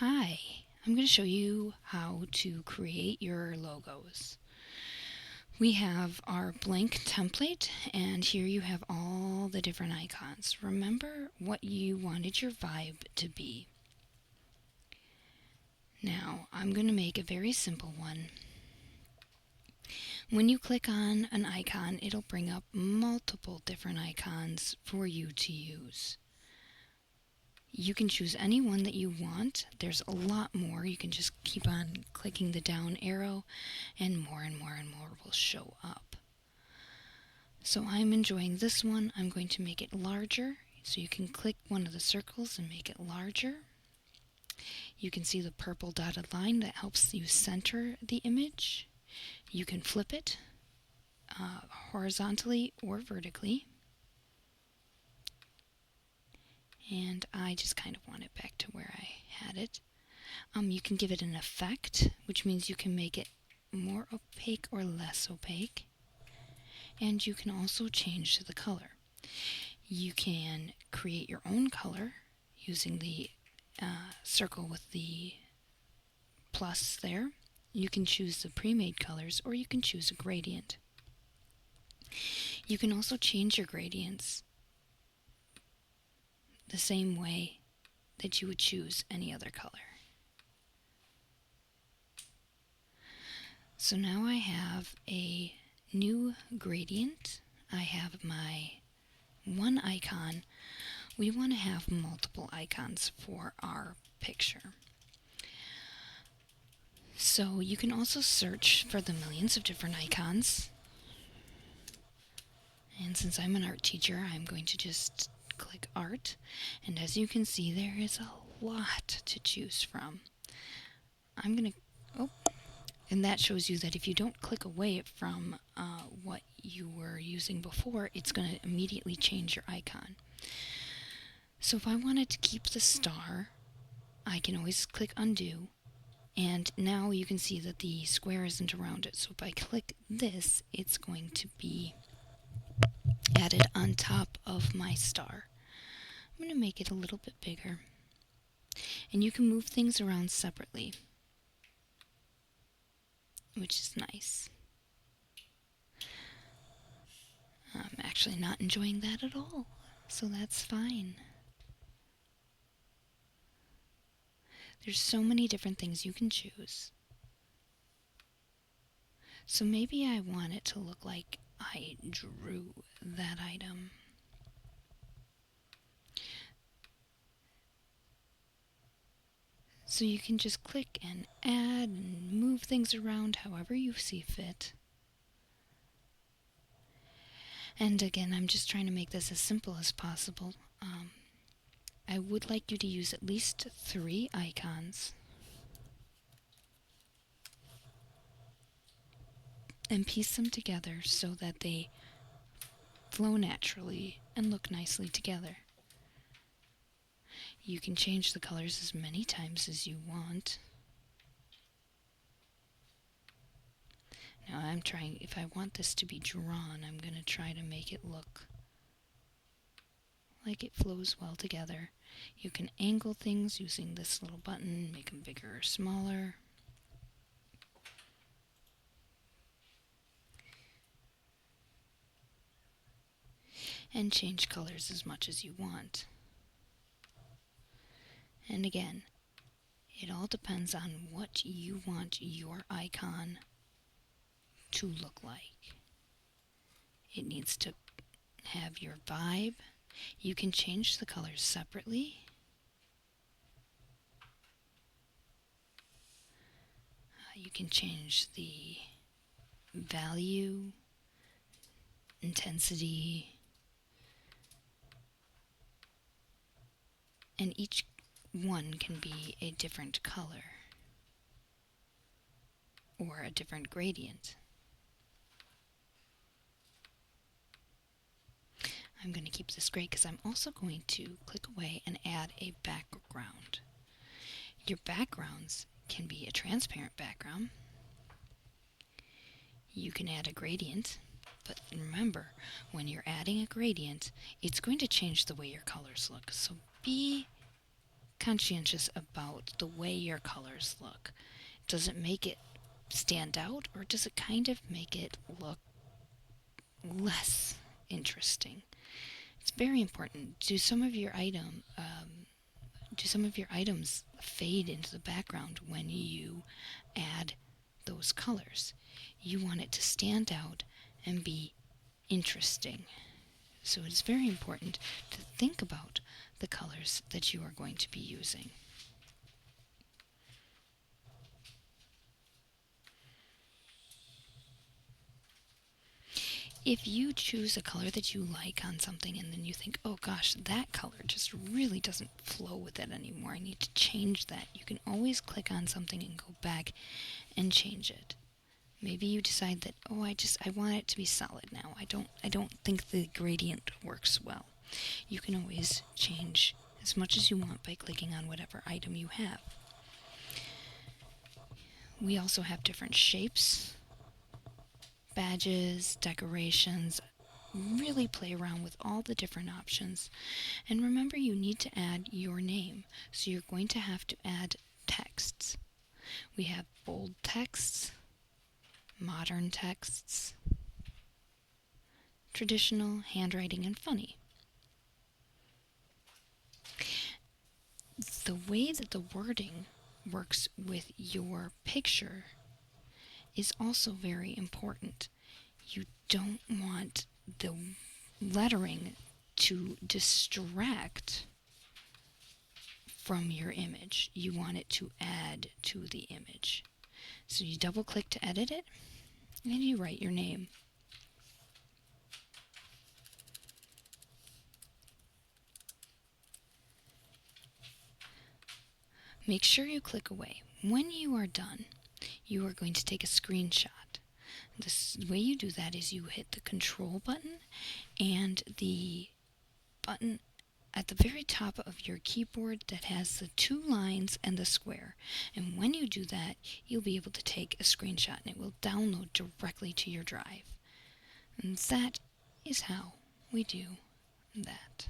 Hi, I'm going to show you how to create your logos. We have our blank template, and here you have all the different icons. Remember what you wanted your vibe to be. Now, I'm going to make a very simple one. When you click on an icon, it'll bring up multiple different icons for you to use. You can choose any one that you want. There's a lot more. You can just keep on clicking the down arrow and more will show up. So I'm enjoying this one. I'm going to make it larger. So you can click one of the circles and make it larger. You can see the purple dotted line that helps you center the image. You can flip it horizontally or vertically. And I just kind of want it back to where I had it. You can give it an effect, which means you can make it more opaque or less opaque. And you can also change the color. You can create your own color using the circle with the plus there. You can choose the pre-made colors, or you can choose a gradient. You can also change your gradients the same way that you would choose any other color. So now I have a new gradient. I have my one icon. We want to have multiple icons for our picture. So you can also search for the millions of different icons. And since I'm an art teacher, I'm going to just click art. And as you can see, there is a lot to choose from. I'm going to, and that shows you that if you don't click away from what you were using before, it's going to immediately change your icon. So if I wanted to keep the star, I can always click undo. And now you can see that the square isn't around it. So if I click this, it's going to be added on top of my star. I'm going to make it a little bit bigger. And you can move things around separately, which is nice. I'm actually not enjoying that at all, so that's fine. There's so many different things you can choose. So maybe I want it to look like I drew that item. So you can just click and add and move things around however you see fit. And again, I'm just trying to make this as simple as possible. I would like you to use at least 3 icons and piece them together so that they flow naturally and look nicely together. You can change the colors as many times as you want. Now I'm trying, if I want this to be drawn, I'm going to try to make it look like it flows well together. You can angle things using this little button, make them bigger or smaller. And change colors as much as you want. And again, it all depends on what you want your icon to look like. It needs to have your vibe. You can change the colors separately. You can change the value, intensity, and each one can be a different color or a different gradient. I'm going to keep this gray because I'm also going to click away and add a background. Your backgrounds can be a transparent background. You can add a gradient, but remember, when you're adding a gradient, it's going to change the way your colors look. So be conscientious about the way your colors look. Does it make it stand out, or does it kind of make it look less interesting? It's very important. Do some of your items fade into the background when you add those colors? You want it to stand out and be interesting. So it's very important to think about the colors that you are going to be using. If you choose a color that you like on something and then you think, oh gosh, that color just really doesn't flow with it anymore, I need to change that, you can always click on something and go back and change it. Maybe you decide that, oh, I want it to be solid now. I don't think the gradient works well. You can always change as much as you want by clicking on whatever item you have. We also have different shapes, badges, decorations. Really play around with all the different options. And remember, you need to add your name. So you're going to have to add texts. We have bold texts, modern texts, traditional, handwriting, and funny. The way that the wording works with your picture is also very important. You don't want the lettering to distract from your image. You want it to add to the image. So you double click to edit it, and you write your name. Make sure you click away. When you are done, you are going to take a screenshot. The way you do that is you hit the control button and the button at the very top of your keyboard that has the 2 lines and the square. And when you do that, you'll be able to take a screenshot and it will download directly to your drive. And that is how we do that.